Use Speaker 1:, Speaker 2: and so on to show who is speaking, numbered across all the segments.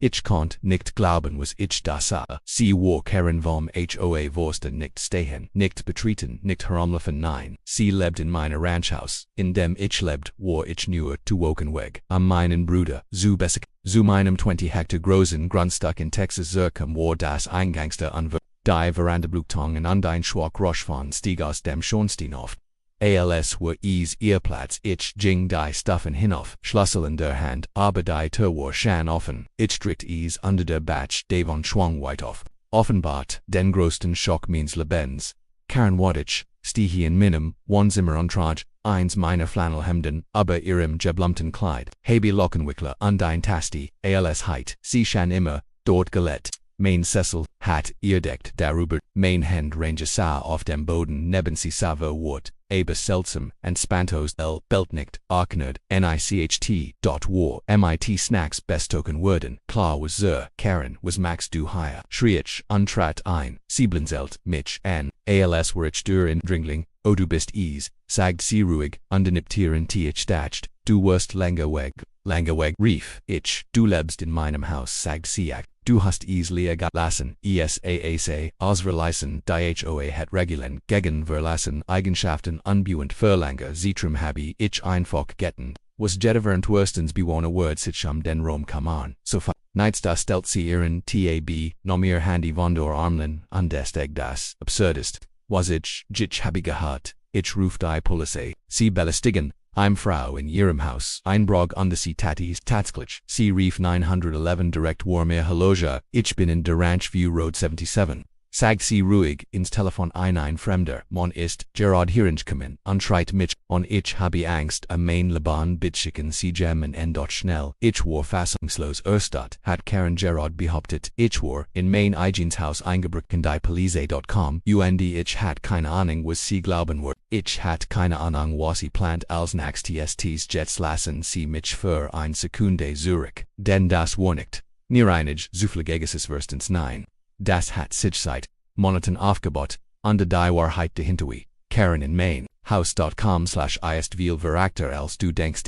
Speaker 1: Ich konnte nicht glauben, was ich da sah. Sie war Karen vom Hoa Vorsten nicht stehen, nicht betreten, nicht herumlaufen, nein. Sie lebt in meiner Ranchhaus, in dem ich lebt, war ich nur zu Wokenweg. Am meinen Bruder, zu Bessick, zu meinem 20 Hektar großen Grundstück in Texas zirkum war das Eingangste an die Verandabluchtungen an den Schwach von stieg aus dem Schornstein auf. Als war ihr Platz, ich ging die Stuffen hinauf, Schlüssel in der Hand, aber die Tür war schon offen. Ich dritt unter der Batsch davon schwung weit auf. Offenbart, den größten Schock meines Lebens. Karen Wadich, stih in meinem Wohnzimmer untrage, eins meiner Flannelhemden, aber ihrem geblümten Kleid, habe Lockenwickler an den Tasti, als heit, sie schon immer, dort gelegt. Mein Sessel hat ihr deckt darüber, mein Hand range sah auf dem Boden neben sie sava wort, aber seltsam, und spantos beltnicht, arknerd, nicht, war, mit snacks bestoken worden, klar was Karen was max du higher, schriech, untrat ein, sie blinzelt, mich, an, als war ich in dringling, o du bist sagt sie ruhig, underniptieren ich dacht, du wirst länger weg, rief, ich, du lebst in meinem Haus, sagt sie, du hast leer gelassen, esaase, ausverlassen, die Hoa hat Regeln gegen verlassen Eigenschaften unbewend verlange, Zitrum habe ich einfach getten, was jedverend worstens bewohner word sich den Rom kamen, so fa, nights da stelt sie ihren tab, nomir handy vondor armlen, undesteg das, absurdest, was ich habe gehört, ich ruf die Polizei, sie belästigen, I'm Frau in ihrem Haus, Einbrog under sie Tatis, Tatsklich, sie rief 911 direkt war mir Haloja, ich bin in der Ranch View Road 77. Sagt sie ruhig ins Telefon ein Fremder, mon ist, Gerard hierenkommen, untreit mich, und ich habe Angst, a mein Leben bitschicken sie gemmen en dort schnell, ich war fassungslos erstat, hat Karen Gerard behauptet, ich war, in mein eigenes Haus eingebrückt die Police.com, und ich hat keine Ahnung was sie glauben wird, ich hat keine Ahnung was sie plant als nächstes Jets lassen sie mich für eine Sekunde zurück, denn das war nicht, nereinig, zufligegeses Verstens nein. Das hat sich seit Monaten aufgebaut, under die Wahrheit dahinter. Karen in Main, House.com/ist viel verakter als du denkst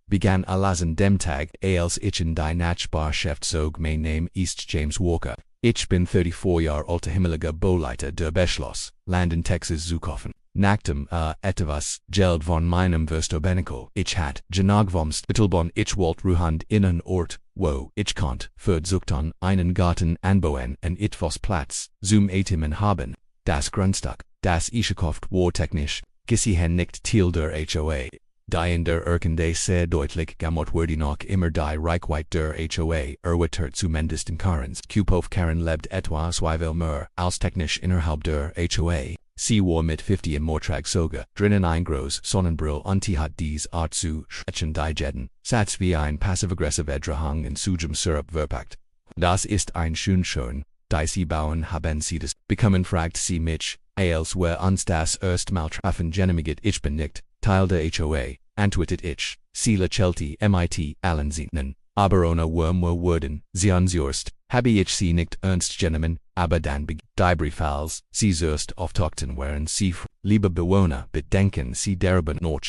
Speaker 1: begann alazen dem Tag, als ich in die Nachbarschaft zog, mein Name ist James Walker. Ich bin 34 Jahre alter himmeliger Bauleiter der Beschloss, Land in Texas zukaufen. Nachdem, etwas Geld von meinem Verstobenico, ich hat, genug vom Spittelbon ich wollt ruhand in einen Ort, wo ich konnt, verzuchten einen Garten anbauen und etwas Platz, zum Atmen haben. Das Grundstück, das ich gekauft war technisch, gesehen nicht Teil der Hoa. Die in der Urkunde sehr deutlich gemacht wurde noch immer die Reichweite der Hoa, erweitert zumindest in Karens. Auf Karen lebt etwa zweimal mehr, als technisch innerhalb der Hoa. Sie war mit 50 im Mortrag sogar, drinnen ein groß Sonnenbrill und hat dies Art zu schrechen die Jeden, Satz wie ein passiv-aggressiver Drang in Sujum Syrup verpackt. Das ist ein schön, die sie bauen haben sie das bekommen fragt sie mich, als wir uns das erstmal treffen genehmigt ich bin nicht, Teil der Hoa, antwortet ich, sie lächelte mit allen Sinnen, aber ohne Wurmwer wurden, sie unsurst, habe ich sie nicht ernst genommen, aber dann die Briefals, sie zuerst auftauchten während sie, liebe Bewohner, bedenken sie darüber noch,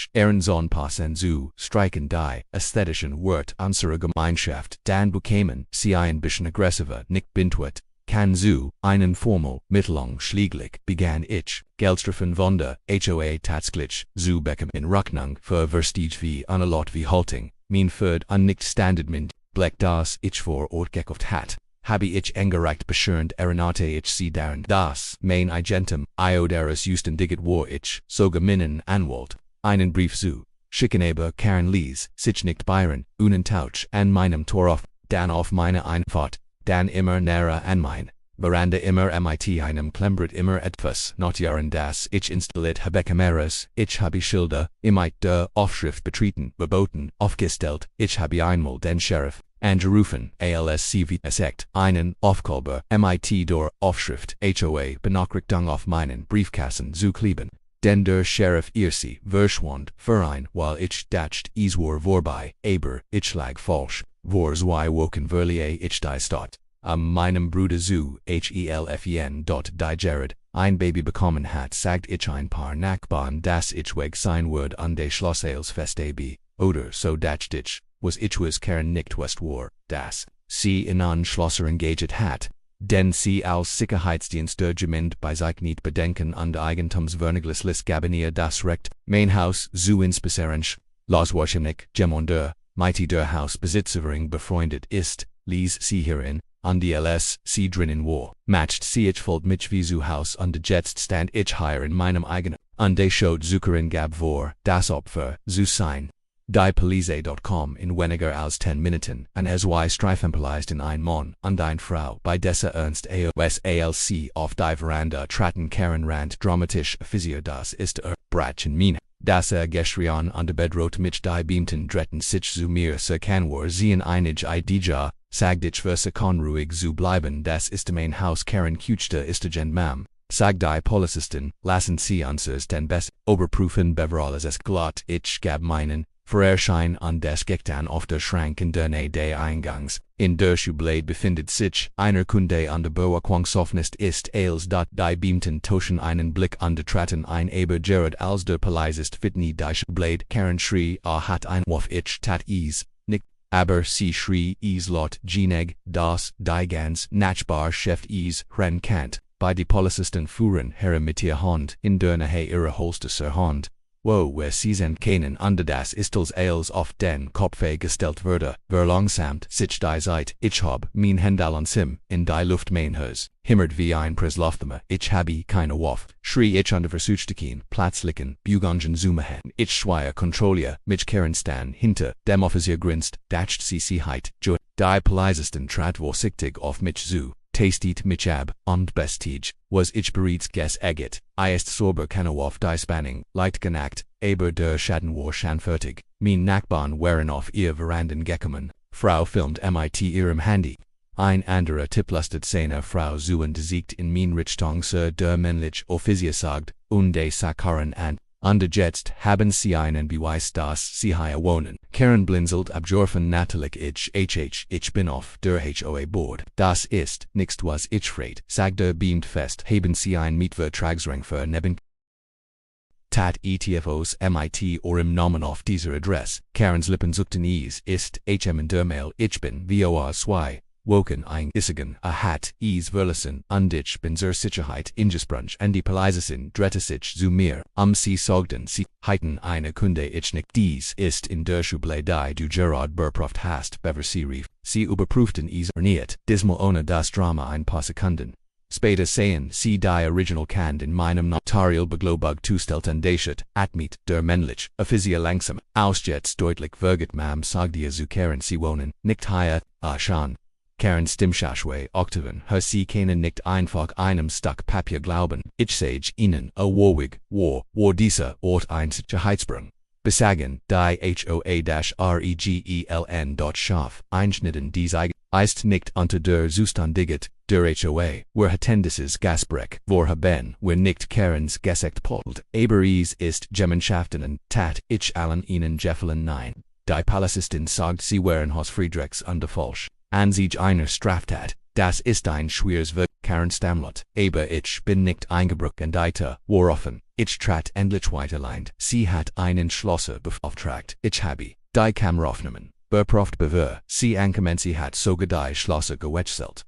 Speaker 1: passen zu streichen die ästhetischen Wert unserer Gemeinschaft, dann bekämen sie ein bisschen aggressiver, nicht bintwert, kann zu, einen formal, mittellang schläglich, begann ich, Geldstrafen von der Hoa tatsächlich, zu bekommen in Rechnung für Verstige wie eine Lot wie Halting, mein Ferd an nicht standardmint, Black das ich vor Ort gekauft hat. Habe ich engereicht beschörend erinerte ich sie daran, das, mein Agentum, Iodaris Houston digit war ich, sogar meinen Anwalt, einen Brief zu, schicken aber Karen Lees, sich nicht Byron, einen Tausch an meinem Tor auf, dann auf meine Einfahrt, dann immer näher an mein, Veranda immer mit einem Klembrit immer etwas, notjahren das ich installiert habe Kameras, ich habe Schilder, mit der Aufschrift betreten, verboten, aufgestellt, ich habe einmal den Sheriff, angerufen, als sie gesagt, einen Aufkolber, mit der Aufschrift, Hoa Benachrichtigung auf meinen Briefkasten zu kleben, denn der Sheriff sie verschwand, verein, weil ich dacht, es war vorbei, aber ich lag falsch, war zwei Wochen verlieh ich die Stadt. Meinem Bruder zu, helfen die Jared, ein Baby bekommen hat, sagt ich ein paar Nachbarn, dass ich weg sein wird an de Schlossales Fest ab, oder so dacht ich, was ich was Karen nicht west war, das, sie in an Schlosser engaget hat, denn sie aus Sicherheitsdienste gemeind bei sich nicht bedenken und Eigentumsvernichtliches Gabinier das Recht, mein Haus zu insbesonderen, los wahrscheinlich jemand der, mighty der Hausbesitzerin befreundet ist, ließ sie hierin, und die LS sie drinnen war, matcht sie ich folgt mich wie zu Haus und jetzt stand ich hier in meinem eigenen, und de schaut Zuckerin gab vor, das Opfer, zu sein. Die Police.com in weniger als 10 Minuten, und es war streifempelized in ein Mann und eine Frau, bei dieser Ernst AOSALC auf die Veranda traten Karen Rand dramatisch physio das ist Bratchen Mine. Das Geschrien an der Bedroht mich die Beamten dretten sich zu mir kanwar sehen einig Idija, sagt ich verse ruhig zu bleiben das ist mein Haus Karen Kuchte ist Mam. Sag die Polizisten, lassen sie uns den best, Oberprüfen beveralles es glatt ich gab meinen, Vererschein an des Gektan auf der Schrank in der Nähe des Eingangs. In der Schublade befindet sich einer Kunde an der Beobachtungsofnist ist als dort die Beamten toschen einen Blick an der Traten ein aber Gerard als der Polizist fitni die Schublade Karen schrie hat ein Waff ich tat nicht, aber sie schrie laut Geneg, das die ganz nachbar Chef ren kant. Bei die Polizisten fuhren her mit ihr Hand in der Nähe ihrer Holster Hand. Wo sie sind keinen under das istels als auf den Kopfe gestellt wurde, verlangsamt sich die Zeit, ich hab mein Händel an Sim, in die Luft mein Haus, himmert wie ein Prislaftame, ich habe keine Waff, schrie ich under Versuchstekin, Platzlichen, Bugangen Zumahen, ich schweier Kontrollier, mich Karen stan, hinter, dem Offizier grinst, dacht sie heit, jo, die Polizisten trat vorsichtig auf mich zu. Tastet mich ab, und bestig, was ich bereits gesäget, ist sober auf die Spanning, leicht genackt, aber der Schaden war schon fertig, mein Nachbarn waren auf ihr Veranden gekommen, Frau filmt mit ihrem Handy. Ein anderer Tipp lastet seine Frau suchen siegt in mein Richtung der männlich Offizier sagt, und de Sakaren an. Und jetzt haben sie einen Beweis dass sie hier wohnen. Karen blinzelt abjorfen natürlich ich bin auf der HOA Board. Das ist nichts was ich fragt, sagt der beamt fest, haben sie ein Mietvertragsring für neben Tat ETFOs MIT or im Namen auf dieser Adresse. Karens Lippen zuckten ist in der Mail ich bin VOA 2. Woken ein Isigen hat verlassen und ich bin zur Sicherheit ingesprungen und die Polizisten drehte sich zu mir, sie sagten sie heiten eine Kunde ich nicht dies ist in der Schublade du Gerard beproft hast bever sie rief, sie überprüften nicht, diesmal ohne das Drama ein paar Sekunden. Später sehen sie die Original Cand in meinem Notarial Beglobug zustellten Daschet, Atmit, der männlich, Offizier langsam, aus jetzt deutlich verget mam sagt ihr zu Karen sie wohnen, nicht hier, schon. Karen Stimmschashwe Oktaven, sie können nicht einfach einem Stück Papier glauben, ich sage ihnen, warwig, war dieser Ort ein Sicherheitsbrung. Besagen, die HOA-regeln dort scharf, einschnitten diese ist nicht unter der Zustandigkeit, der HOA, wir hatten dieses Gasbreck, wir haben, wir nicht Karens Gesägt polt, aber ist Gemeinschaften, tat, ich allen ihnen Jeffeln nein. Die Polizistin sagt sie wären Haus Friedrichs und falsch. An sich einer Straftat, das ist ein schweres Werk, Karen stammelt, aber ich bin nicht eingebrochen und woraufhin, ich trat endlich weiterlein, sie hat einen Schlosser beauftragt, ich habe, die Kameraufnahmen, beproft bewer, sie angemeint sie hat sogar die Schlosser gewechselt,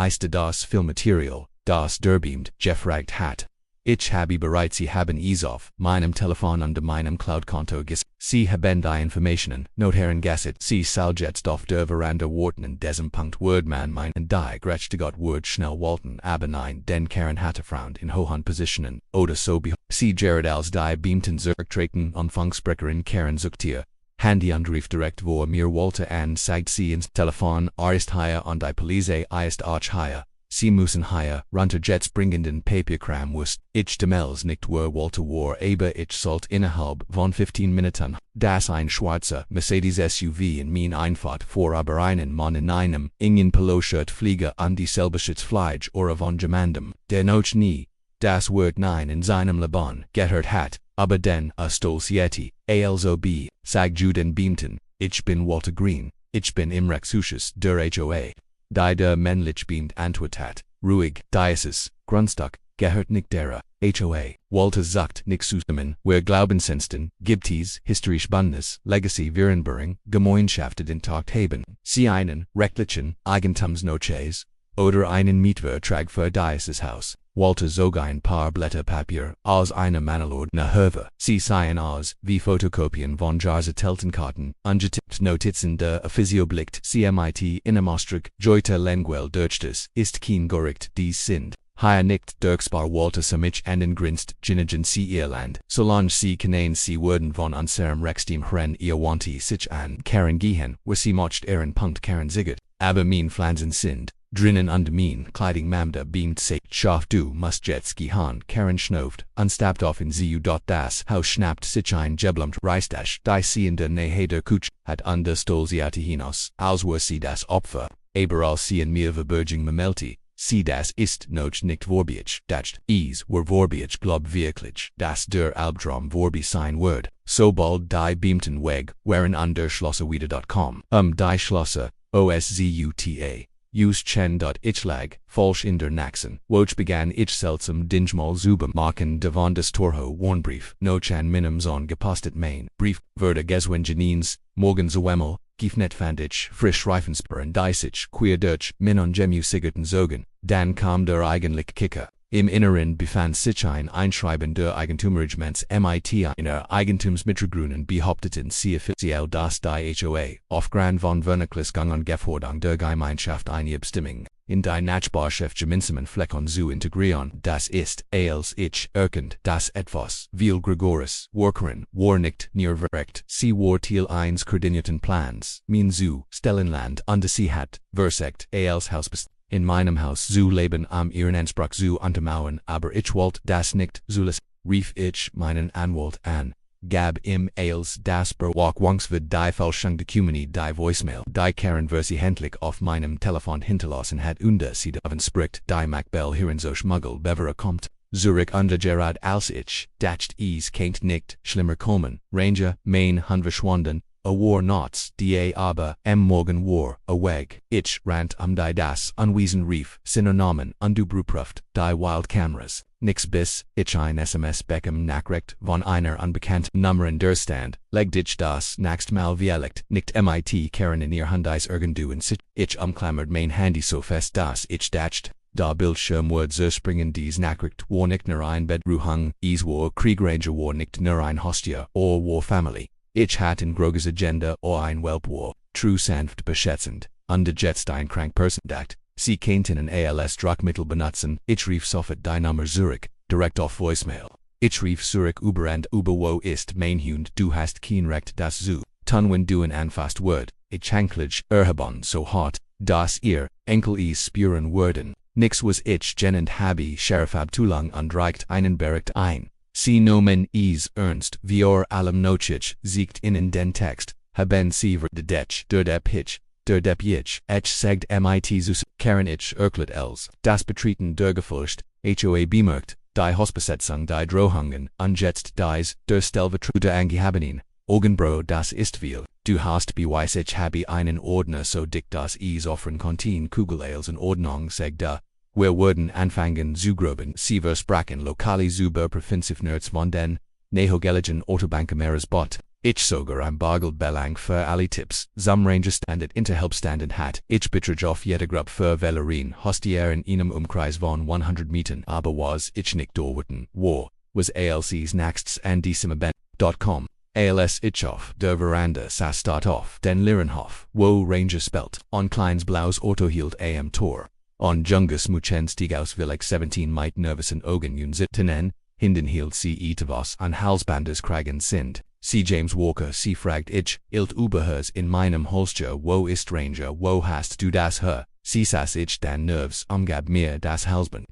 Speaker 1: ist das Filmmaterial, das derbeamt, gefragt hat. Ich habe bereits sie haben auf meinem Telefon und meinem Cloud-Konto sie haben die Informationen, Notherren gasset, sie soll jetzt auf der Veranda warten in diesem Punkt wird man meinen die gerechte Gott wird schnell walten, aber nein, denn Karen hatte Frauen in hohen Positionen, oder so sie Gerard als die Beamten zurücktreten Anfangssprecherin Karen Zuktier, Handy rief direkt vor mir wollte an sagt sie ins Telefon, ist hier und die Polizei ist auch hier. Sie müssen hier runter jetzt bringenden Papierkram wusst, ich demels nicht wollte war aber ich sollt innerhalb von 15 Minuten, das ein schwarzer Mercedes SUV in mein Einfahrt vor aber einen Mann in einem ingen Poloshirt fliege an dieselbe Schitzfleisch oder von jemandem, der noch nie, das Wort nein in seinem Leben gehört hat, aber denn stolzieti, alsob, sagt Juden Beamten, ich bin Walter Green, ich bin im Rexuschus der HOA. Die der männlich beamt antwortet, ruhig, dieses, Grundstück, gehört nicht derer, HOA. Walter Zucht nix Zusammen, wer Glaubenssensten, Gibties, historisch Bundes, Legacy Virenburing, Gemeinschaftet in Tagt haben. Sie einen, rechtlichen, Eigentumsnoches, oder einen Mietvertrag für dieses Haus. Walter zog ein paar Blätter Papier aus einer Mannerlord Höve. Sie seien aus, wie Fotokopien von Jarzeteltenkarten, angetippt Notizen der Physioblickt, CMIT Innermostrich, Joita Lenguel Deutsches, ist kein Gericht, dies sind. Hier nicht Dirksbar Walter Samich anden grinst, Ginnigen sie Irland, solange sie kanaen sie worden von unserem Rexteam Hren ihr wanti sich an Karen gehen, wo sie mocht Punkt Karen ziggert, aber mein Flansen sind. Drinnen und mein Kleiding Mamda beamt sich, Schaff du musst jetzt gehen, Karen schnauft, unstapt auf in sie das Haus schnappt sich ein Geblumt Reistasch, die sie in der Nähe der Kutsch, hat Stolziati hinaus, als wo sie das Opfer, aber als sie in mir verberging Memelti, sie das ist noch nicht vorbiech, dacht, war vorbiech glob wirklich, das der Albtraum vorbi sein Word, sobald die beamten weg, waren an der Schlosser wieder.com, die Schlosser, OSZUTA. Use chen.ich lag, falsch in der Naxen, woch begann ich seltsam dingemal zuben machen devon des Torho Warnbrief, noch an minim zon gepostet main, Brief, wurde geswen Janines, morgen zwemmel, giefnet fand ich, frisch Reifensper und Deisich, queer Deutsch, min on gemu Sigerten zogen, dann kam der eigentlich Kicker. Im Inneren befand sich ein Einschreiben der Eigentumsregiments MIT einer Eigentumsmittelgrünen behaupteten sie offiziell das die HOA, aufgrund von Verniklisgang und Gefordung der Gemeinschaft eine Bestimmung, in die Nachbarschaft gemeinsamen Fleckern zu integrieren, das ist, als ich erkennt, das etwas, viel Gregoris, Workerin, war nicht nirverrecht, sie war Teil 1 koordinierten Plans, min zu, Stellenland, und sie hat, versekt, als Hausbest. In meinem Haus zu leben am Ehrenansprach zu untermauern, aber ich wollte das nicht zulässt, rief ich meinen Anwalt an, gab ihm als das Bewachungswid die Fälschung Dokumeni die Voicemail, die Karen Versi händlich auf meinem Telefon hinterlassen hat und sie davon spricht, die Macbell hierin so schmuggel bevere kommt. Zurich under Gerard als ich, dacht kennt nicht, schlimmer kommen, Ranger, Main verschwunden, a war knots, da aber, morgen war, a weg, ich rant die das unwiesen rief, Synonomen, undubruprüft, die Wild Cameras, nix bis, ich ein SMS Beckham Nachricht von einer unbekannten Nummer in der Stand, legd ich das nächstmal vielect, nicht MIT Karen in ihr Handys irgendu in sich, ich umklammert mein Handy so fest dass ich dacht, da Bildschirm wird zerspringen dies Nachricht war nicht nur ein Bedruhung, war Kriegranger war nicht nur ein Hostia, or war Family. Ich hatte Groges Agenda or ein Welp war, true sanft beschätzend, und jetzt ein krank Person dacht, sie kennten ein ALS Druckmittel benutzen, ich rief sofort die Nummer Zurich, direkt auf Voicemail. Ich rief Zurich über und über wo ist mein Hund, du hast kein Recht das zu tun wenn du ein anfasst wird, ich hanklich erheben so hart, dass ihr Enkel spüren würden. Nix was ich genannt habe Sheriff Abteilung und reicht einen Bericht ein. Sie nomen ernst, wir allem Nochich, siegt in den Text, haben sie de Dech, der Pitch, der ich sagt mit zus, Karen ich erklärt els, das Betreten der Gefurcht, HOA bemerkt, die Hausbesetzung die Drohungen, und jetzt dies, der Stellvertreter der Angehabenen, Ogenbro das ist viel, du hast beweis ich habe einen Ordner so dick dass offern kontin Kugelales in Ordnung sagt da. Wir würden anfangen zu groben, sie versprachen lokale über Provinzivnerz von den nahegeligen Autobankameras bot. Ich sogar am Bargeld Belang für alle Tipps, zum Rangerstandet Interhelpstandet hat, ich bitrage auf jede Gruppe für Valerin, Hostieren in Umkreis von 100 Metern, aber was ich nicht dorten, war, was ALC's nachts an diesem.com. ALS ich auf der Veranda saß dort auf den Lierenhof, wo Ranger spelt, on kleins blaues Auto hielt am Tor. On Jungus Muchen stieg aus will 17 mit nervösen Augen und sittenen, hinden hielt sie etwas an Halsbandes kragen sind. Sie James Walker sie fragt ich, ilt überhörs in meinem Holster wo ist Ranger wo hast du das her? Sie saß ich dann nervs umgab mir das Halsband,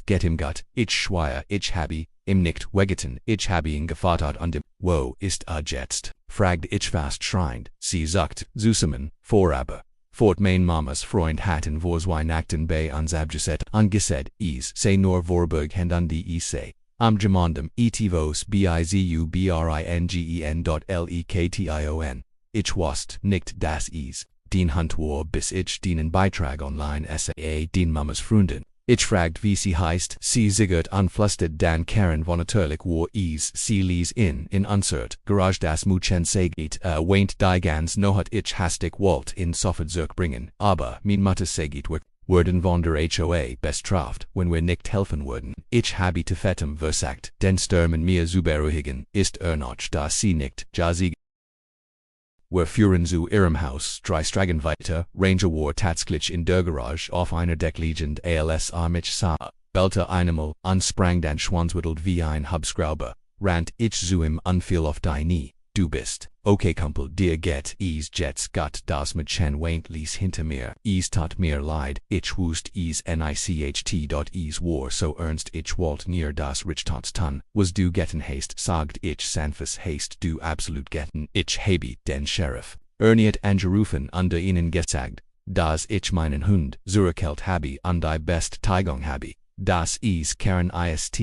Speaker 1: get im Gut, ich schweier ich habe, im nicht wegeten, ich habe ihn gevatert und im, wo ist jetzt? Fragt ich fast schreiend, sie sagt, zusammen, aber. Fort mein Mamas Freund hatten vors Weihnachten bei uns abgeset, angeset, sei nur Vorburg hand an die sei. Am gemandem, etivos bizubringen.lektion. Ich wusst nicht das den Hand war bis ich den Beitrag online SAA den Mamas Freunden, Ich fragt wie sie heißt, sie ziggert unflustet dan Karen von natürlich war ease, sie lies in unsert, garage das Muchen segit, waint die ganz nohat ich hastig Walt in Soffert zurückbringen, aber min Mutter segit werden von der HOA bestraft, wenn wir nicht helfen würden. Ich habe te fetem versagt, den stürmen mir zuberuhigen, ist noch, da sie nicht, jazig. Wir fuhren zu ihrem Haus, drei Stragen weiter, Ranger war tatsächlich in der Garage auf einer Deckliegend als mich sah, bellte einmal, sprang dann schwanzwiddelt wie ein Hubschrauber, rant ich zu ihm fiel auf die Knie. Du bist, okay Kumpel, dir geht es jetzt gut, das Mädchen weint ließ hinter mir, es tat mir leid, ich wusste es nicht, dort es war so ernst, ich wollte mir das Richtats tun, was du getten hast, sagt ich sanfes hast du absolut getten, ich habe den Sheriff Erniet angerufen und ihnen gesagt, dass ich meinen Hund zurückgekehrt habe und die best Teigung habe, dass es Karen ist,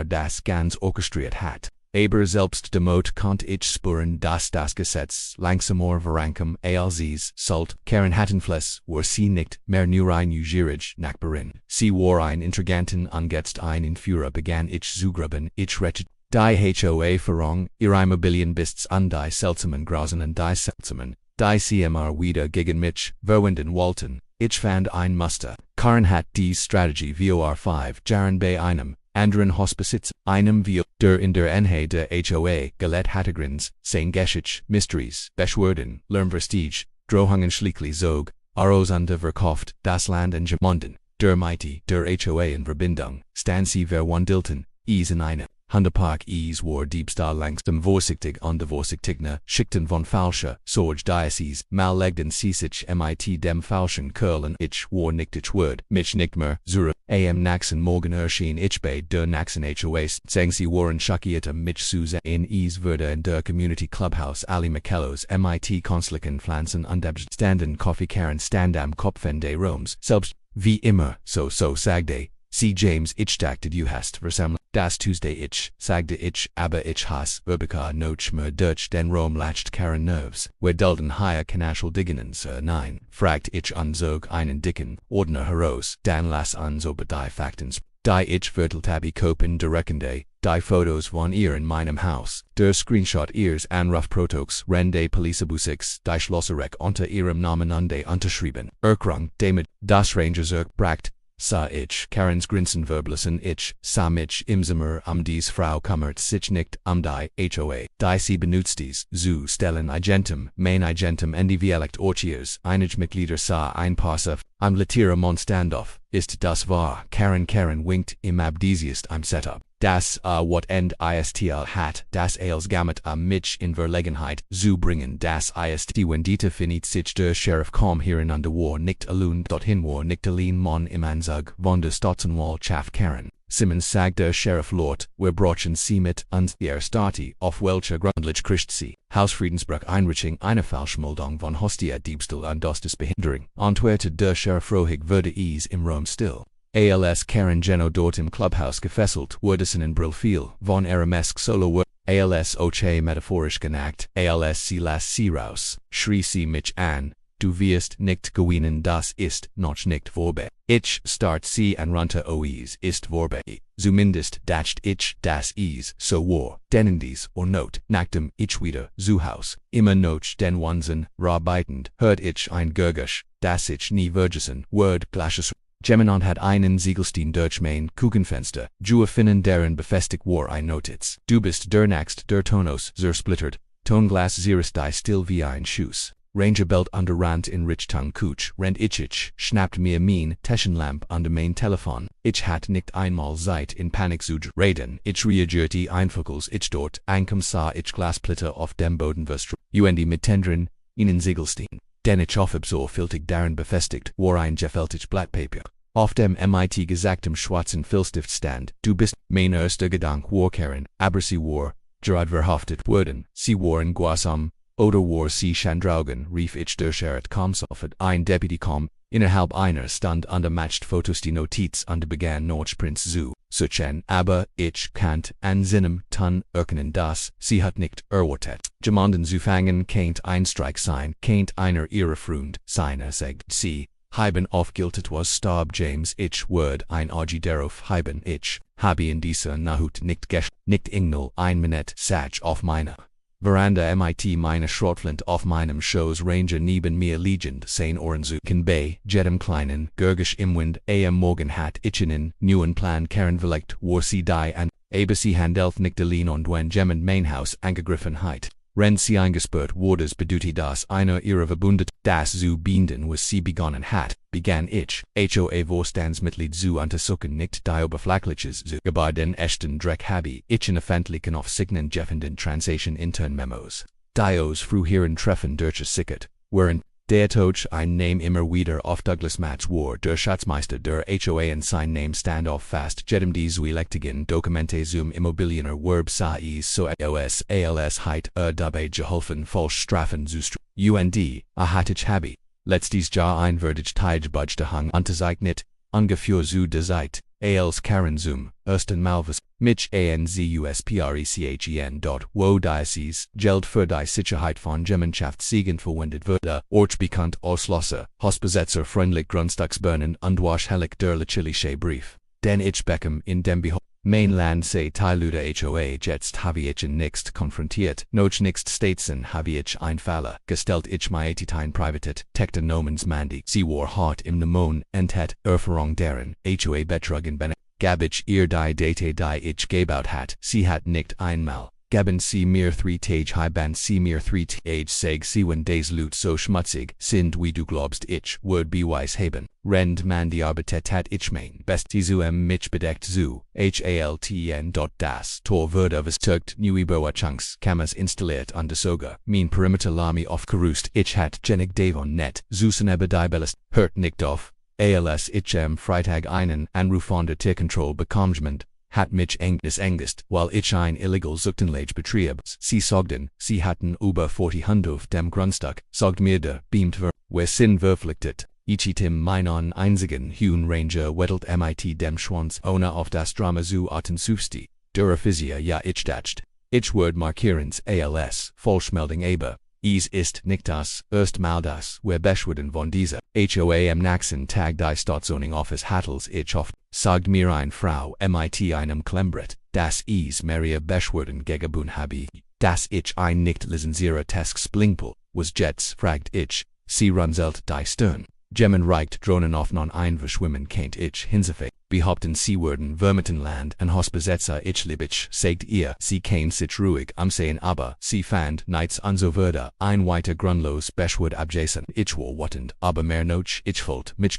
Speaker 1: das ganz orchestriert hat. Aber selbst demot konnte ich spüren, dass das Gesetz langsamer vorankom als sollt. Karen Hattenfles war sie nicht mehr nur ein neugierig Nachbarin. Sie war ein Intriganten und jetzt ein Führer begann ich zu gruben, ich rettet die HOA Verrong, ihre Immobilien bis an die seltsamen Grasen und die seltsamen, die CMR wieder gegen mich, verwenden wollten. Ich fand ein Muster. Karen hat die Strategie vor 5 Jahren bei einem anderen Hospizitz, einem wie der in der Enhe de HOA gelet Hattegrins, sein Geschichte, Mysteries, Beschwerden, Lernverstige, Drohungen schlickli Zog, Arosande verkauft, das Land in Gemonden, der Mighty, der HOA in Verbindung, Stancy verwandilten, in eine Hundepark war Diebstahl langsam vorsichtig und vorsichtiger, Schichten von falscher, Sorge Diocese, mallegden sich mit dem falschen Curlen ich war nicht ich word, mich nicht mehr, Zura, Naxen morgen erschien ich bei der Naxen HOA, sang sie waren schockiert mich zu in würde in der Community Clubhouse Ali Michellos mit Konstlichen Pflanzen und standen Kaffeekaren stand am Kopfende Roms, selbst, wie immer, so sagte, C. James ich dachte du hast versammelt, das Tuesday ich, sagte ich, aber ich has, Verbika noch mehr Deutsch den Rom lacht Karen Nerves, wir dulden hier Kanachel Digenens, nein, fragt ich zog einen dicken, Ordner heraus, dann lass uns über die Fakten, die ich vierteltabi kopen direkende, die Fotos von ihr in meinem Haus, der Screenshot ihres Anrufprotoks, Rende Policebusiks, die Schlosserek unter ihrem Namen unterschrieben, Erkrung, damit, das Ranger bracht, sah ich, Karens Grinsen verblassen ich, sah mich im Zimmer dies Frau kümmert sich nicht die HOA, die sie benutztes, zu stellen Agentum, mein Agentum Dialekt Orchiers, einige Mitglieder sah ein Pass am Letiere Standoff, ist das wahr, Karen winkt im Abdesiest im Setup. Das what end istl hat, das als gamut mich in Verlegenheit zu bringen, das ist Wendita finit sich der Sheriff kaum hiereinander war nicht alun dorthin war nicht allein mon im Anzug von der Stotzenwall chaff Karen. Simmons sagt der Sheriff Lord, wir brochen sie mit uns der Stati, auf welcher Grundlich Christ sie, Hausfriedensbruch Einrichtung eine Falschmeldung von Hostia Diebstahl und Behinderung, antwortete der Sheriff Rohig würde es im Raum still. Als Karen Geno dort im Clubhouse gefesselt wurden in Brill fiel, von Aramesk solo word, als oche metaphorisch genagt, als sie las sie raus, schrie sie mich an, du wirst nicht gewinnen das ist noch nicht vorbei. Ich start sie an runter oes ist vorbei, zumindest dacht ich das is so war, denn dies or not, nachdem ich wieder zu Haus, immer noch den Wahnsinn, arbeitend, hört ich ein Gurgisch, das ich nie vergessen, word glashes. Geminant hat einen Ziegelstein durch mein Kuchenfenster, finden deren befestigt war ein Notiz. Du bist der Naxt der Tonos zersplittert, Tonglas zerist die still wie ein Schuss. Ranger belt under Rand in Richtung Kuch, rent ich, schnappt mir mein Taschenlamp under mein Telefon. Ich hat nicht einmal Zeit in Panik zu reden. Ich reagierte einfuckels ich dort, ankom sah ich Glassplitter auf dem Boden verstreut. Mit Tendrin, ihnen Ziegelstein. Denn ich hoffe so filtig darin befestigt, war ein gefältig Blattpapier. Auf dem mit gesagtem schwarzen Filzstift stand, du bist, mein erster Gedanke war Karen, aber sie war, gerad verhaftet worden, sie waren Guasam, oder war sie Chandraugen, rief ich der Sheriff Komsofet, ein Deputy Kom, innerhalb einer Stunde und matcht Fotos die Notiz und begann noch Prinz zu suchen, aber ich kannt an seinem Ton erkennen das, sie hat nicht erwartet. Jemanden zu fangen kennt ein Streik sein, kennt einer ihrer Freund, seiner sagt sie, Haben aufgiltet was starb James ich word ein Agi darauf haben ich, habe in dieser Nacht nicht Ingnal ein Minute Sach auf meiner Veranda mit meine Schrotflint auf meinem Shows Ranger neben mir liegend sein Ohrensuchen bei jedem kleinen Gurgisch im Wind am Morgen hat ichinen neuen Plan Karen verlegt war sie die an ABC Handelf nicht allein und wenn jemand mein Haus angegriffenheit. Wenn sie eingesperrt wurde bedeutete das einer ihrer Verbündet, das zu binden was sie begonnen hat, begann ich, HOA Vorstandsmitglied zu untersuchen nicht die Oberflächliches zu über den echten Dreck habe ich in öffentlichen Aufsichten jeffenden Transation intern Memos. Dios früheren Treffen durchgesickert, während der Tod ein Name immer wieder auf Douglas Matz war der Schatzmeister der HOA in sein Name standoff fast jedem die zu electigen Dokumente zum Immobiliener Werb sais so als heit dabei geholfen falsch Strafen zu UND, hatich habe. Letztes Jahr ein würdig Teigebudgte hang unterzeichnet, ungefähr zu der Zeit, als Karen zum ersten Malvis, mich anzusprechen. Wo Diocese, Geld für die Sicherheit von Gemeinschaft siegend verwendet wurde, ortsbekannt Ausschlosser, Hausbesetzer freundlich Grundstücksbernen und wahrscheinlich der lächerliche Brief. Den ich Beckham in dem Mainland sei Teiluder HOA jetzt habe ich nicht konfrontiert, noch nicht Statesen habe ich ein Falle gestellt ich mein Privatet, tekte Nomens Mandy, sie war hart im Nemon, entet, Erfahrung deren, HOA Betrugen bene, gab ich ihr die Date die ich gebaut hat, sie hat nicht einmal. Gaben sie mir 3 Tage Heiban sie mir 3 Tage seg sie wenn des Lut so schmutzig sind wie du glaubst ich würd beweis haben. Rend man die Arbeit hat ich mein bestes mich bedeckt zu, haltn. Das Tor würde verstärkt new Überwachungs Kameras installiert und sogar mein Perimeter Lami aufgerüst ich hat genig Davon net, Susan aber die Bellest, hört nicht auf, als ich am Freitag einen Anruf von der Tierkontrolle bekommend, hat mich engest, weil ich ein illegal Zuchtenlage betrieb. Sie sagten, sie hatten über 40 Hunde auf dem Grundstück, sagt mir der beamt wir sind verpflichtet. Ich tim meinen einzigen Huhn Ranger wettelt mit dem Schwanz ohne auf das Drama zu achten sufsti. Der Physia ja ich dacht. Ich word markierens als Falschmeldung aber. Es ist nicht das erste Mal das wir beschwerden von dieser HOA am nächsten Tag die Staatszoning Office hattels ich oft, sagt mir eine Frau mit einem Klemmbrett, dass es Maria beschwerden gegeben habe, dass ich ein nicht lizenziertes Blinkpool was jets fragt ich, sie runzelt die Stirn. Gemmen reicht Drohnen auf non ein verschwimmen kennt ich hinsife, behaupten sie würden Vermitenland und Hausbesetzer ich liebich, sagt ihr, sie kennt sich ruhig am Sehen aber, sie fand nichts und so würde ein weiter grundlos beschwert abjason ich war wattend, aber mehr noch ich folgt mich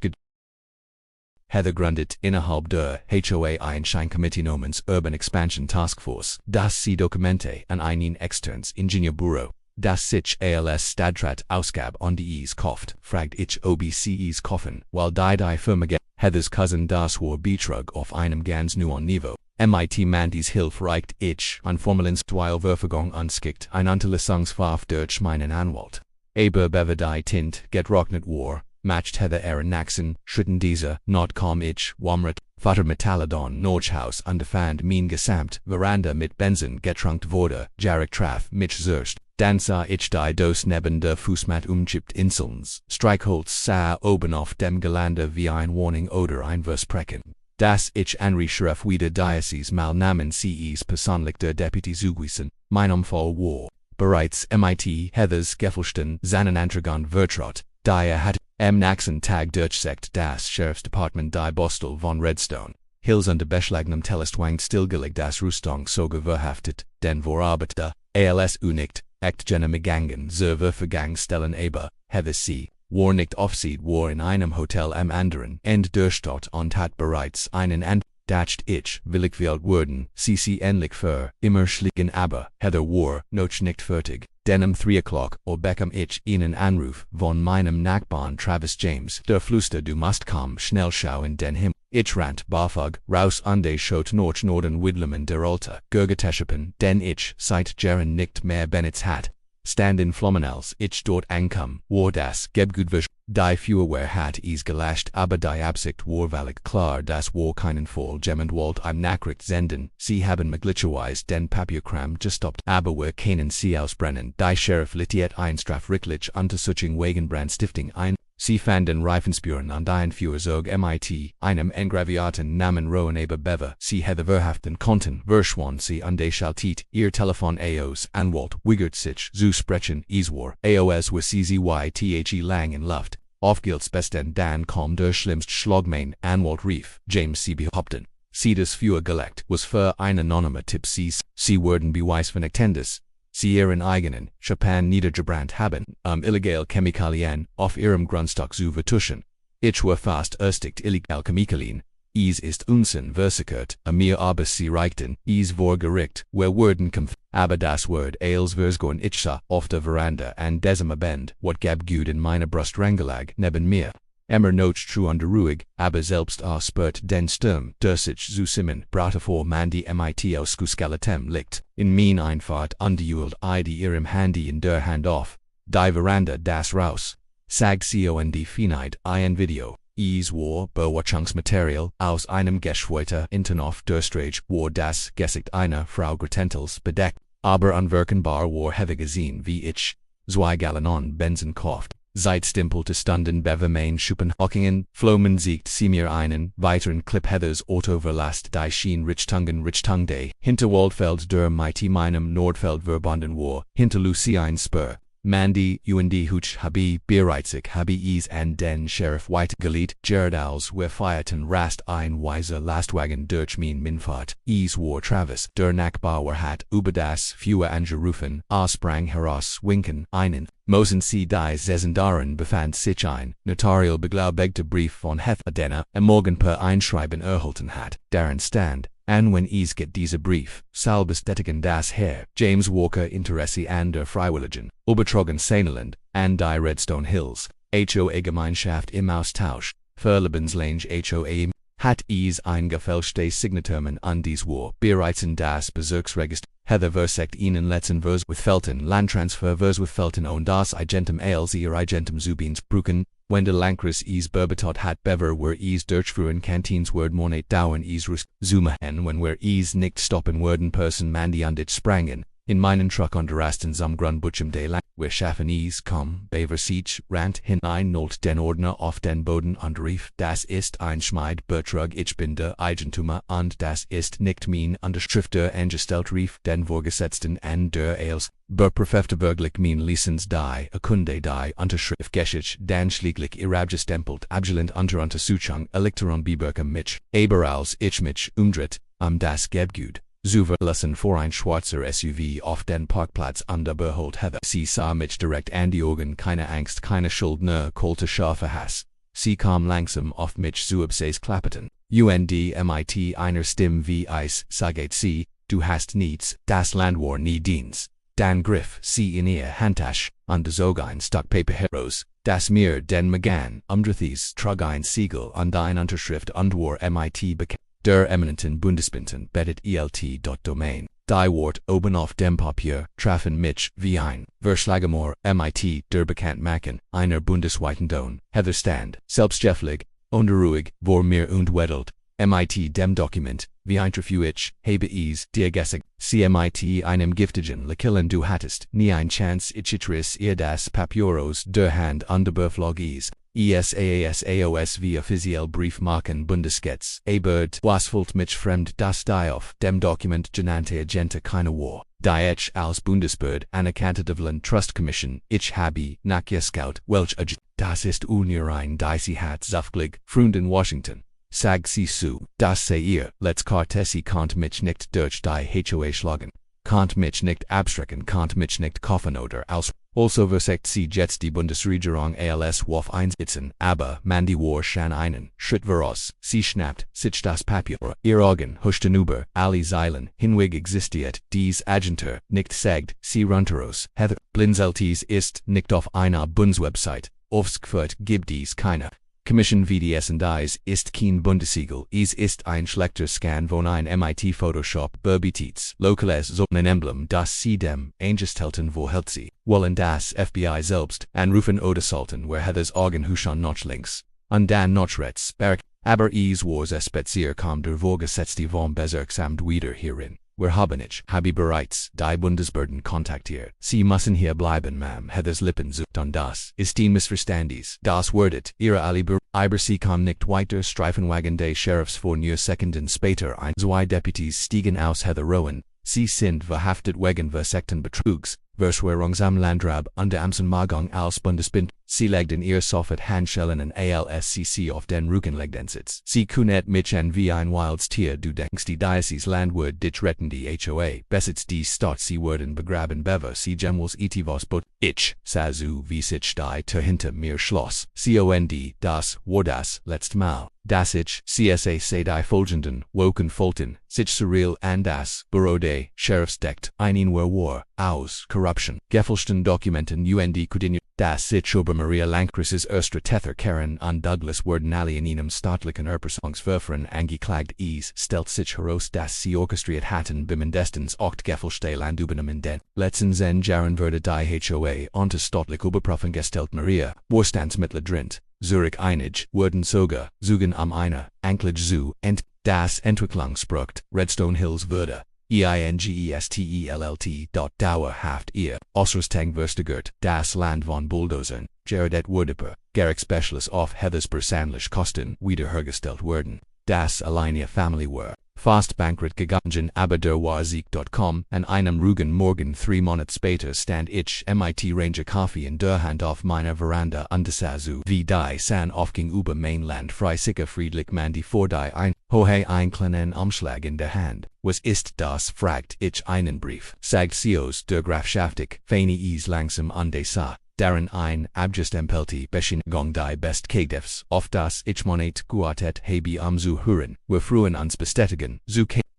Speaker 1: Heather gründet innerhalb der HOA ein Scheinkomitee namens Urban Expansion Task Force, das sie Dokumente an einen externes Ingenieurbüro, das sich als Stadtrat Ausgab on dies kauft, fragt ich OBCEs kaufen, weil die Firma Heathers Cousin das war betrug auf einem ganz neuen Niveau. MIT Mandys Hilf reicht ich an Formelins Verfügung anskickt ein Unterlassungsverfahren durch meinen Anwalt. Aber bever die Tint getrocknet war, matcht Heather Aaron Naxon, schritten dieser, not kaum ich, Wamret, Vater Metallodon Nordhaus underfand mein gesamt, Veranda mit Benzin getrunkt wurde, Jarek traf mich zerst. Dann sah ich die dos neben der Fußmatt umchippt Inselns, Streichholz sah oben auf dem Gelände wie ein Warning oder ein Versprechen. Das ich Henry Sheriff wieder Diocese mal namen CEs persönlich der Deputy zugewiesen, meinem Fall war bereits MIT Heathers Geffelsten seinen Antragon vertraut, daher hat am nächsten Tag durchseckt das Sheriffsdepartement die Bostel von Redstone. Hills unter beschlagnem Telestwang stillgelegt das Rüstung sogar verhaftet, denn vorarbeitete, als unikt, echt jene Megangen zur Vergang stellen aber, Heather sie, war nicht aufsieht war in einem Hotel am anderen Ende der Stadt und hat bereits einen dacht ich, willig wird worden, sie endlich für immer schliegen aber, Heather war noch nicht fertig, denn 3 o'clock bekam ich einen Anruf von meinem Nachbarn Travis James, der flüsterte du musst kommen schnell schau in den Himmel. Ich rannt barfug raus und schaut nach Norden Widlemen der Alte, Gurgeteschepen, denn ich seit Jaren nicht mehr benutzt hat. Stand in Flammenals, ich dort ankam, war das Gebgudwisch, die Feuerwehr hat es gelascht, aber die Absicht war völlig klar, das war keinen Fall jemand wollt im Nachricht senden, sie haben möglicherweise den Papierkram gestoppt, aber wir können sie ausbrennen, die Sheriff litiert ein strafrechtlich Untersuchung wegen Brandstiftung ein, Sie fanden Reifenspüren an dein Führzug mit einem engravierten Namen rohen aber bever. Sie hätte verhaften konnten, verschwand sie an de Schaltit, ihr Telefon AOS anwalt, wigert sich, zu sprechen, war, AOS was CZYTHE lang in Luft. Aufgilts besten dan kom der schlimmst Schlagmain, anwalt rief, James C. behaupten. Sie das für gelegt, was für ein anonymer Tipp sie wurden beweis vernichtendes. Sie ihren eigenen, Japan niedergebrannt haben, illegal Chemikalien, auf ihrem Grundstock zu vertuschen. Ich war fast erstigt illegal Chemikalien. Es ist Unsinn versichert, mir aber sie reichten, es vor Gericht, wer wurden kämpft, aber das Wort als versgorn ich sah, auf der Veranda an diesem Abend, wat gab gut in meine Brust rangelag, neben mir. Emmer noch true under ruhig, aber selbst spurt den Sturm, der sich zu simmen, brachte vor man die mit aus Skeletem liegt, in mein Einfahrt angejuhlt die ihrem Handy in der Hand auf, die Veranda das raus, sagt sie und die Finheit ein Video, es war Bewachungsmaterial aus einem Geschweuter Internof der Strage, war das Gesicht einer Frau Gretentels bedeckt, aber unwirkenbar war heavy gesehen wie ich, 2 Gallon Benzin kauft. Seit stimpelte stunden Bevermain Schuppenhockingen, Flomen siegt sie mir einen, weiteren Clip Heathers Auto verlasst die Schien Richtungde, hinter Waldfeld der mighty meinem Nordfeld verbunden war, hinter Lucien Spur. Mandy, und Hutch habe, bereitsig habe es an den Sheriff White geliet, Jared als wir feierten rast ein weiser Lastwagen durch Minfahrt, es war Travis, der Nachbauer hat über das Feuer angerufen, sprang heraus winken, einen, Mosen sie die Sesendaren befand sich ein, notarial beglaubigter Brief von Heth Adena, morgen per Einschreiben erhalten hat, deren stand. And when es get dieser Brief, salbestettigen das Herr, James Walker Interesse an der Freiwilligen, Obertrogen Seineland, and die Redstone Hills, HOA Gemeinschaft im Austausch, Verlebenslange HOA, hat es eingefälschte Signaturen an dies war, bereits in das Bezirksregister, Heather versekt ihnen letzten Vers with Felton, Landtransfer Vers with Felton und das Agentum als ihr Agentum Zubins Brucken, Wende Lankris es berbetot hat bever were es durchfuhren Kantins word monet dauern es rus, Zumahen when were es nicht stoppen worden person mandi und ich sprangen, in meinen Truck unterrasten zum Grundbutchem de Lang, wir schaffen es bever siech, rant hinein nolt den Ordner auf den Boden und rief, das ist ein Schmeid Bertrug ich bin der Eigentumer und das ist nicht mein Unterschrifter angestellt rief den Vorgesetzten an der als, berprefefte wirklich mein Licenz die, Kunde die Unterschrift geschich, dan schlieglich irabgestempelt, abgelehnt unter Untersuchung, Electoron Biberkem mich, aber als ich mich umdreht, das Gebgut. Zuverlassen vor ein schwarzer SUV auf den Parkplatz an der Behold Heather. Sie sah mich direkt an die Augen, keine Angst, keine Schuld, nur kalte scharfe Hass. Sie kam langsam auf mich zu ses Klappeten. Mit einer Stimme wie Eis, sagt sie, du hast nichts, das Land war nie diens. Dan griff sie in ihr Handtasche, und zog ein Stock Paper heraus, das mir den Magan, umdrehtes, trug ein Siegel und ein Unterschrift und war mit bekannt. Der eminenten Bundesbeamten bettet ELT.Domain. Die Wort oben auf dem Papier trafen mich wie ein Verschlagemor mit der bekannt machen einer bundesweiten Don. Heather stand, selbstgefällig, unruhig, vor mir und wedelt. Mit dem Dokument, wie ein Trefeu ich, habe es dir gesagt, sie mit einem giftigen Lekillen du hattest, nie ein Chance ich ihr das Papieros der Hand unterbeflog es. ESAASAOS via offiziell Brief machen Bundesgesetz, aber was fühlt mich fremd das die auf dem Dokument genannte Agente keine war, die ich als Bundesbehörde anerkannte Land Trust Commission, ich habe nachgeschaut, welch das ist unerein die sie hat zufällig, Freund in Washington. Sag sie zu, das sei ihr, let's sie konnte mich nicht durch die HOA schlagen, konnte mich nicht abschrecken, konnte mich nicht kaufen oder aus. Also versekt sie jetzt die Bundesregierung als auf einsitzen, aber man die war schon einen Schritt voraus, sie schnappt sich das Papier, ihr Augen huschten über, alle Zeilen hinweg existiert, dies Agenter, nicht sagt, sie runteros, Heather, Blinzeltes ist nicht auf einer Bundeswebsite, aufgeführt gibt dies keine. Commission VDS und dies ist kein Bundesiegel, es ist ein schlechter Scan von ein MIT Photoshop berbietet, lokales so ein Emblem, das sie dem eingestellten vorhält sie, wollen das FBI selbst anrufen oder sollten wir Heathers Augen huschen noch links, und dann noch rechts, aber es war spezier kam der Vorgesetzte vom Bezirksamt wieder hierin. wir haben ich, habe bereits, die Bundesbehörden kontaktiert. Sie müssen hier bleiben, Ma'am. Heathers Lippen sucht on das. Ist ihn missverstandies. Das wordet, ihre Aliber, aber sie kam nicht weiter. Streifenwagen des Sheriffs vor nur Sekunden später ein. Zwei Deputies stiegen aus Heather Rowan. Sie sind verhaftet wegen versekten Betrugs, Verschwörungs am Landrab unter Amsenmagung als Bundesbind. Sie legten ihr sofort Handschellen und ALSCC auf den Rückenlegdensitz. Sie kunnet mich an wie ein wildes Tier. Du denkst die Diocese Landward dich retten die HOA. Besitz die Stadt sie würden begraben bever sie Gemels etivos but ich, sazu wie sich die hinter mir schloss. COND, das war das letzte Mal. Das ich, CSA sei die folgenden, woken folten, sich surreal and das, Bureau des Sheriffs deckt, einen war, aus, corruption, Geffelsten Dokumenten UND Kudinu, das sich über Maria Lankris's erster Tether Karen an Douglas werden alle in einem staatlichen Erpressungsverfahren angeklagt stellt sich heraus, dass sie orchestriert hatten mindestens 8 Geffelstehlandübungen in den letzten 10 Jahren wurde die HOA unter staatliche Überprüfung gestellt. Maria, Vorstandsmitglied drin, Zurich einig, wurden sogar, Zügen am eine, Anklage zu, das Entwicklungsprojekt, Redstone Hills würde, EINGESTELLT. Dauerhaft ihr, Ausrüstung versteigert, das Land von Bulldozern, Gerrit Wurdeper, Garrick Specialist auf Heathers persönlich Kosten, wiederhergestellt werden. Das alleine Family war fast bankrott gegangen, aber der war Sieg.com, an einem ruhigen Morgen 3 Monate später stand ich MIT Ranger Coffee in der Hand auf meiner Veranda und sazu wie die San aufging über Mainland freisicher friedlich man die vor die ein hohe ein kleinen Umschlag in der Hand. Was ist das? Fragt ich einen Brief. Sagt Sios der Grafschaftig, feine langsam an de sa. Darin ein abjust empelti Beschinigung die best Kdefs, auf das ich monet guatet habe zu hören, wir frühen uns bestätigen,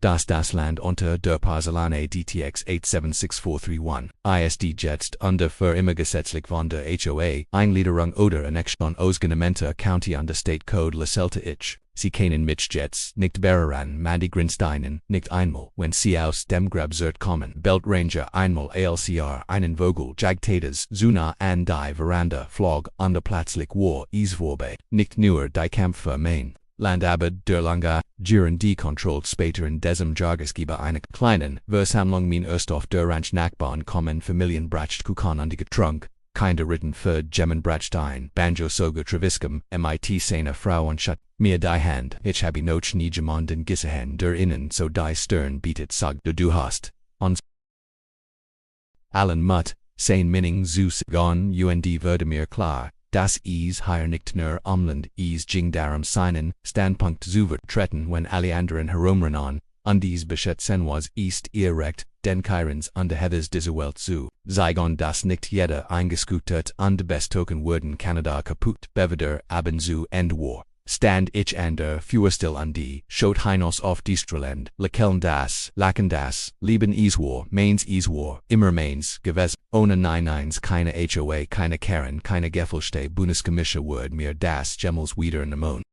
Speaker 1: das Land unter der Porzellane DTX 876431, ISD jetzt unter für immer gesetzlich von der HOA, Eingliederung oder Annexion ausgenommener County under State Code leselte ich. Sie kennen mich jetzt nicht bereran, Mandy Grinsteinen, nicht einmal, wenn sie aus dem Grabsert kommen. Beltranger einmal ALCR, einen Vogel, Jagtatas, Zuna an die Veranda, Flog, an der Platzlich war, vorbei, nicht nur die Kämpfe Main. Landabed der Langa, Gieren die kontrollt später in diesem Jargesgeber eine kleinen Versammlung min erst auf der Ranch Nachbarn kommen Familien bracht Kukan an die Getrunk. Kinder Ritten für Gemmen Brachstein, Banjo sogar Treviskum, MIT seine Frau und Schut, mir die Hand, ich habe noch nie jemanden gesehen, der innen so die Stern bietet sagt du hast, uns allen Mutt, sein Minning Zeus gone UND würde mir klar, das hier nicht nur Umland ging darum seinen Standpunkt zu vertreten wenn alle anderen herumrennen, und dies beschätzen was ist ihr Recht, den Keirens und Heathers diese Welt zu zeigen das nicht jeder eingeskutet und bestoken wurden Kanada kaputt beveder haben zu End war. Stand ich an der Führstil an die, schaut hinaus auf Diestrland, lachen das, Leben war, Mains war, immer Mains, gewesen, ohne Neins keine HOA, keine Karen, keine Geffelste Bundeskommische wird mir das Gemmels wieder in den Mond.